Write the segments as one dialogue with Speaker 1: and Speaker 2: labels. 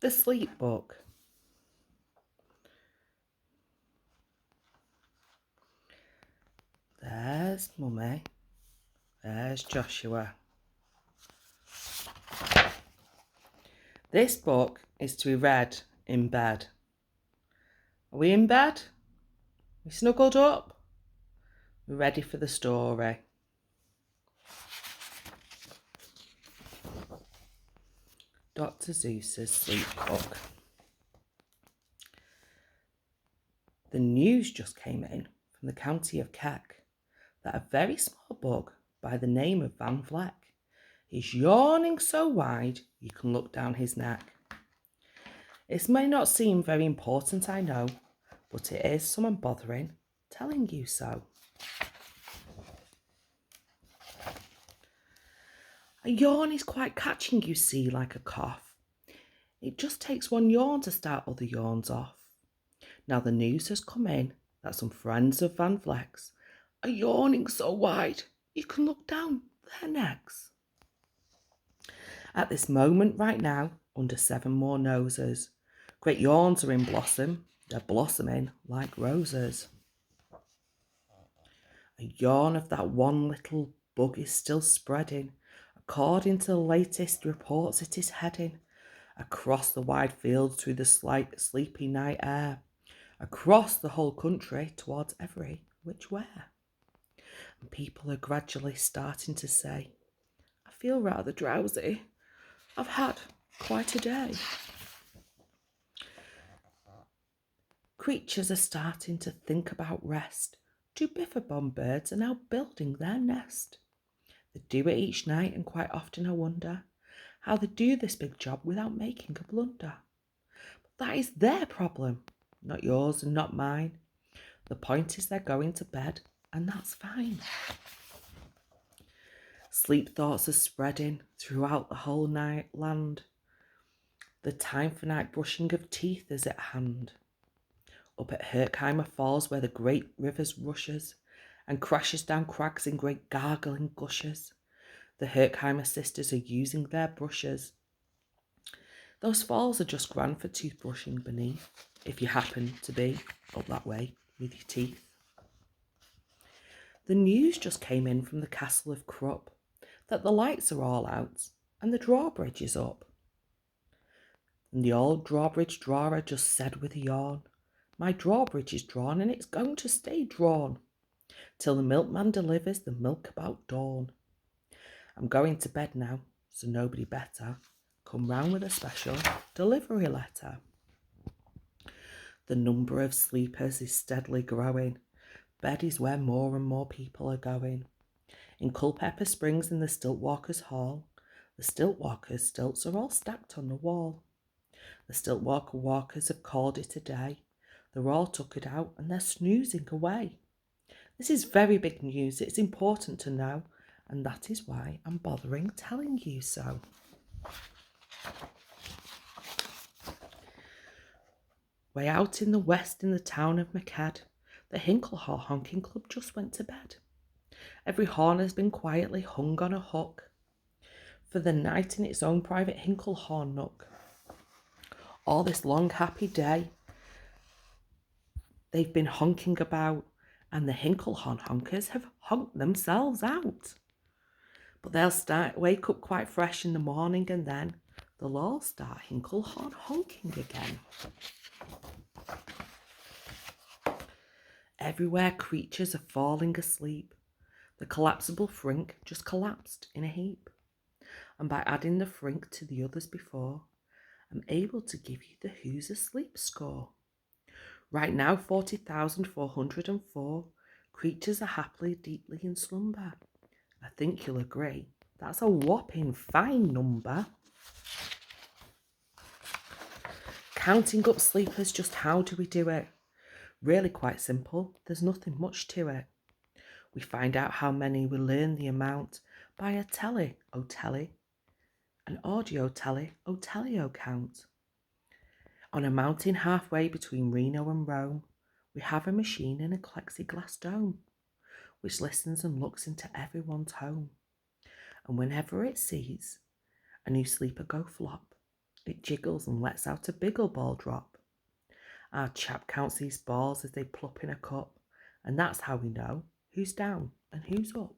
Speaker 1: The Sleep Book. There's Mummy. There's Joshua. This book is to be read in bed. Are we in bed? We snuggled up? We're ready for the story. Dr. Seuss's Sleep Book. The news just came in from the county of Keck that a very small bug by the name of Van Vleck is yawning so wide you can look down his neck. It may not seem very important, I know, but it is someone bothering telling you so. A yawn is quite catching, you see, like a cough. It just takes one yawn to start other yawns off. Now the news has come in that some friends of Van Vleck's are yawning so wide you can look down their necks. At this moment right now, under 7 more noses, great yawns are in blossom. They're blossoming like roses. A yawn of that one little bug is still spreading. According to the latest reports, it is heading across the wide fields through the sleepy night air, across the whole country towards every which where. And people are gradually starting to say, I feel rather drowsy. I've had quite a day. Creatures are starting to think about rest. 2 Bifidobond birds are now building their nest. They do it each night, and quite often I wonder how they do this big job without making a blunder. But that is their problem, not yours and not mine. The point is they're going to bed, and that's fine. Sleep thoughts are spreading throughout the whole night land. The time for night brushing of teeth is at hand. Up at Herkheimer Falls, where the great river rushes and crashes down crags in great gargling gushes, the Herkheimer sisters are using their brushes. Those falls are just grand for toothbrushing beneath, if you happen to be up that way with your teeth. The news just came in from the castle of Krupp that the lights are all out and the drawbridge is up. And the old drawbridge drawer just said with a yawn, my drawbridge is drawn and it's going to stay drawn till the milkman delivers the milk about dawn. I'm going to bed now, so nobody better come round with a special delivery letter. The number of sleepers is steadily growing. Bed is where more and more people are going. In Culpeper Springs in the Stiltwalkers' Hall, the Stiltwalkers' stilts are all stacked on the wall. The Stiltwalker walkers have called it a day. They're all tuckered out and they're snoozing away. This is very big news. It's important to know, and that is why I'm bothering telling you so. Way out in the west in the town of McCad, the Hinklehall Honking Club just went to bed. Every horn has been quietly hung on a hook for the night in its own private Hinklehorn nook. All this long happy day, they've been honking about, and the Hinklehorn honkers have honked themselves out. But they'll wake up quite fresh in the morning, and then they'll all start Hinklehorn honking again. Everywhere creatures are falling asleep. The collapsible frink just collapsed in a heap. And by adding the frink to the others before, I'm able to give you the Who's Asleep score. Right now, 40,404 creatures are happily, deeply in slumber. I think you'll agree, that's a whopping fine number. Counting up sleepers, just how do we do it? Really quite simple, there's nothing much to it. We find out how many, we learn the amount by a tele-o-tele, an audio-tele-o-teleo count. On a mountain halfway between Reno and Rome, we have a machine in a plexiglass dome, which listens and looks into everyone's home. And whenever it sees a new sleeper go flop, It jiggles and lets out a biggle ball drop. Our chap counts these balls as they plop in a cup, and that's how we know who's down and who's up.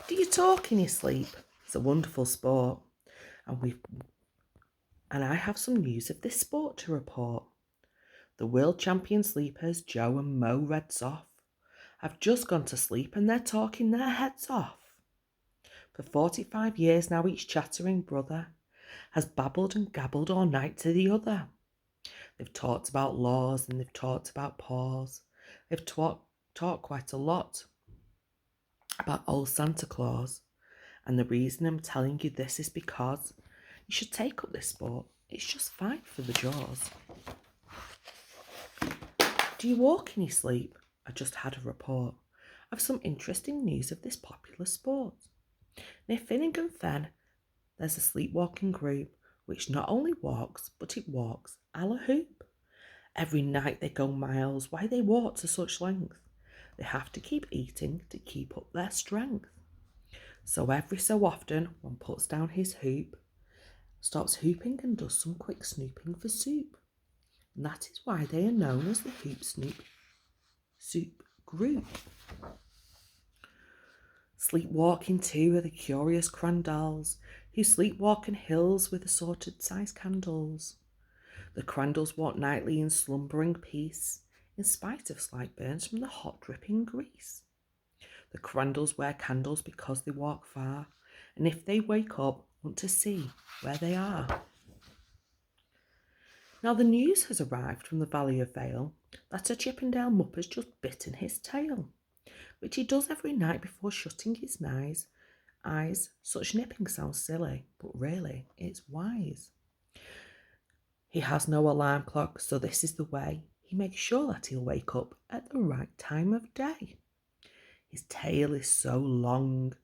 Speaker 1: Do you talk in your sleep? It's a wonderful sport, and I have some news of this sport to report. The world champion sleepers Joe and Mo Redsoff have just gone to sleep and they're talking their heads off. For 45 years now, each chattering brother has babbled and gabbled all night to the other. They've talked about laws and they've talked about paws. They've talked quite a lot about old Santa Claus. And the reason I'm telling you this is because you should take up this sport. It's just fine for the jaws. Do you walk in your sleep? I just had a report of some interesting news of this popular sport. Near Finningham Fen, there's a sleepwalking group which not only walks, but it walks a la hoop. Every night they go miles. Why they walk to such length? They have to keep eating to keep up their strength. So every so often, one puts down his hoop, stops hooping and does some quick snooping for soup. And that is why they are known as the Hoop Snoop Soup Group. Sleepwalking too are the curious Crandalls, who sleepwalk in hills with assorted size candles. The Crandalls walk nightly in slumbering peace, in spite of slight burns from the hot dripping grease. The Crandalls wear candles because they walk far, and if they wake up, want to see where they are. Now the news has arrived from the Valley of Vale that a Chippendale mupp has just bitten his tail, which he does every night before shutting his eyes. Such nipping sounds silly, but really it's wise. He has no alarm clock, so this is the way he makes sure that he'll wake up at the right time of day. His tail is so long,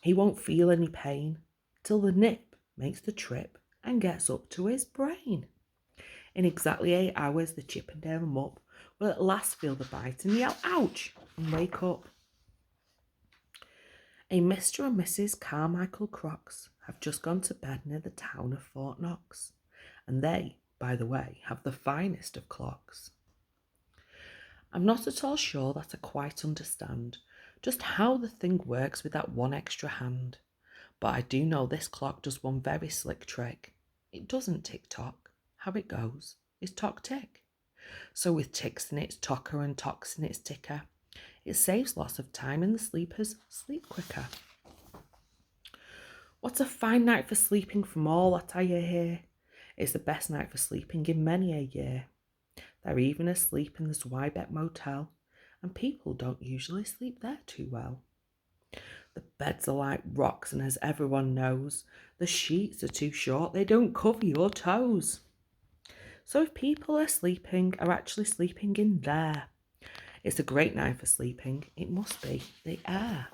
Speaker 1: he won't feel any pain till the nip makes the trip and gets up to his brain. In exactly 8 hours, the Chippendale mupp will at last feel the bite and yell, ouch, and wake up. A Mr. and Mrs. Carmichael Crocs have just gone to bed near the town of Fort Knox, and they, by the way, have the finest of clocks. I'm not at all sure that I quite understand just how the thing works with that one extra hand, but I do know this clock does one very slick trick. It doesn't tick-tock. How it goes is tock-tick. So with ticks in its tocker and tocks in its ticker, it saves lots of time and the sleepers sleep quicker. What a fine night for sleeping from all that I hear. It's the best night for sleeping in many a year. They're even asleep in the Zweibeck Motel, and people don't usually sleep there too well. The beds are like rocks, and as everyone knows, the sheets are too short, they don't cover your toes. So if people are actually sleeping in there, it's a great night for sleeping. It must be the air.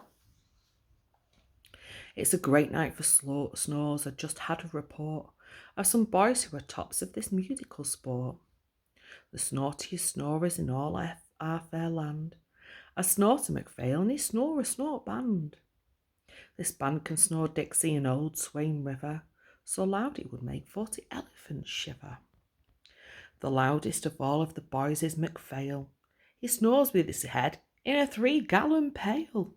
Speaker 1: It's a great night for snores. I just had a report of some boys who are tops of this musical sport. The snortiest snorers in all our fair land are Snorter McPhail and his Snore band. This band can snore Dixie and Old Swain River, so loud it would make 40 elephants shiver. The loudest of all of the boys is McPhail. He snores with his head in a 3-gallon pail.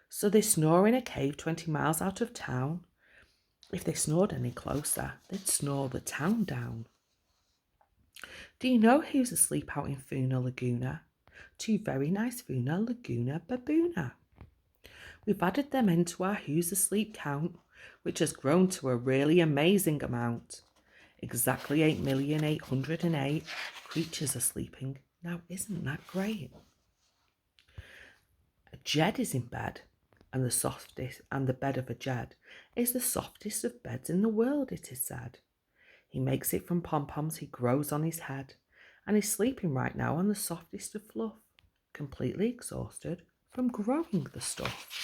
Speaker 1: So they snore in a cave 20 miles out of town. If they snored any closer, they'd snore the town down. Do you know who's asleep out in Funa Laguna? 2 very nice Funa Laguna baboona. We've added them into our who's asleep count, which has grown to a really amazing amount. Exactly 8,808,000 creatures are sleeping. Now, isn't that great? A Jed is in bed, and the bed of a Jed is the softest of beds in the world, it is said. He makes it from pom-poms he grows on his head, and he's sleeping right now on the softest of fluff, completely exhausted from growing the stuff.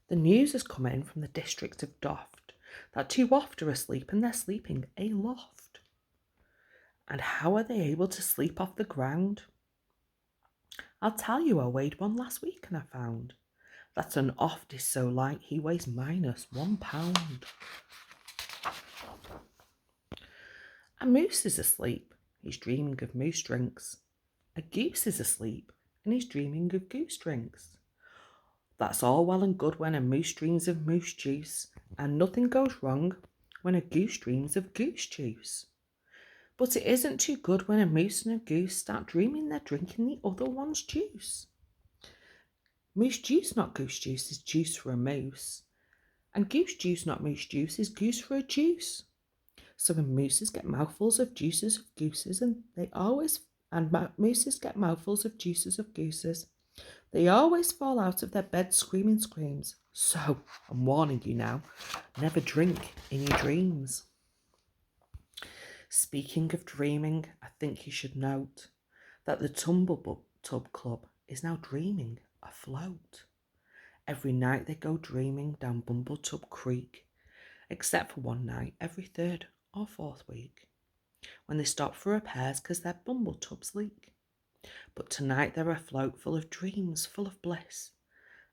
Speaker 1: The news has come in from the district of Doft that 2 oft are asleep and they're sleeping aloft. And how are they able to sleep off the ground? I'll tell you, I weighed one last week and I found That an oft is so light he weighs -1 pound. A moose is asleep, he's dreaming of moose drinks. A goose is asleep, and he's dreaming of goose drinks. That's all well and good when a moose dreams of moose juice, and nothing goes wrong when a goose dreams of goose juice. But it isn't too good when a moose and a goose start dreaming they're drinking the other one's juice. Moose juice, not goose juice, is juice for a moose. And goose juice, not moose juice, is goose for a juice. So when mooses get mouthfuls of juices of gooses, mooses get mouthfuls of juices of gooses, they always fall out of their beds screaming screams. So, I'm warning you now, never drink in your dreams. Speaking of dreaming, I think you should note that the Tumble Tub Club is now dreaming afloat. Every night they go dreaming down Bumbletub Creek, except for one night every 3rd or 4th week, when they stop for repairs because their bumble tubs leak. But tonight they're afloat full of dreams, full of bliss,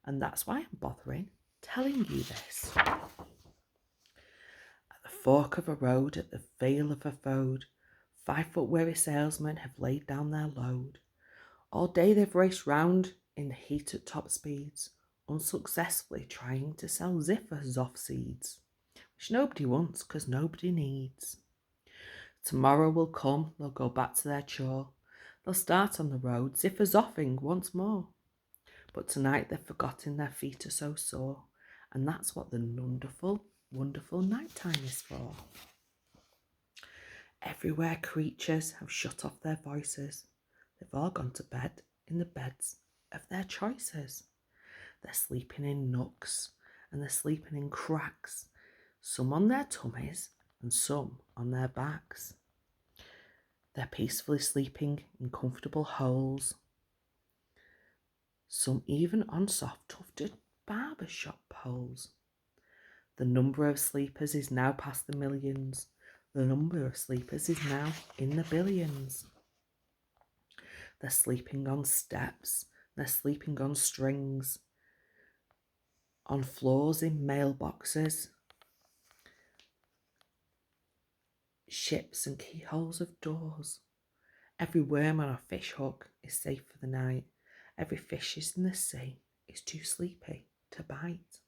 Speaker 1: and that's why I'm bothering telling you this. At the fork of a road, at the Vale of a Fode, 5-foot weary salesmen have laid down their load. All day they've raced round in the heat at top speeds, unsuccessfully trying to sell ziffers off seeds, which nobody wants because nobody needs. Tomorrow will come, they'll go back to their chore. They'll start on the road, ziffers offing once more. But tonight they've forgotten their feet are so sore, and that's what the wonderful, wonderful nighttime is for. Everywhere creatures have shut off their voices. They've all gone to bed in the beds of their choices. They're sleeping in nooks and they're sleeping in cracks, some on their tummies and some on their backs. They're peacefully sleeping in comfortable holes, some even on soft tufted barber shop poles. The number of sleepers is now past the millions. The number of sleepers is now in the billions. They're sleeping on steps, they're sleeping on strings, on floors in mailboxes, ships and keyholes of doors. Every worm on a fish hook is safe for the night. Every fish is in the sea is too sleepy to bite.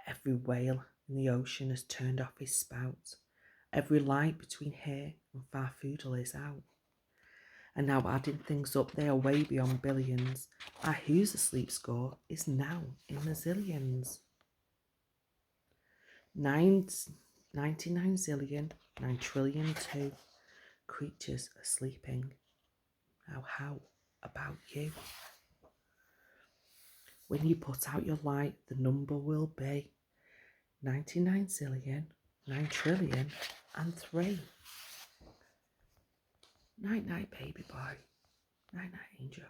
Speaker 1: Every whale in the ocean has turned off his spout. Every light between here and Farfoodle is out. And now adding things up, they are way beyond billions. Our Who's Asleep score is now in the zillions. 99 zillion, 9 trillion 2 creatures are sleeping. Now how about you? When you put out your light, the number will be 99 zillion, 9 trillion and 3. Night night, baby boy. Night night, angel.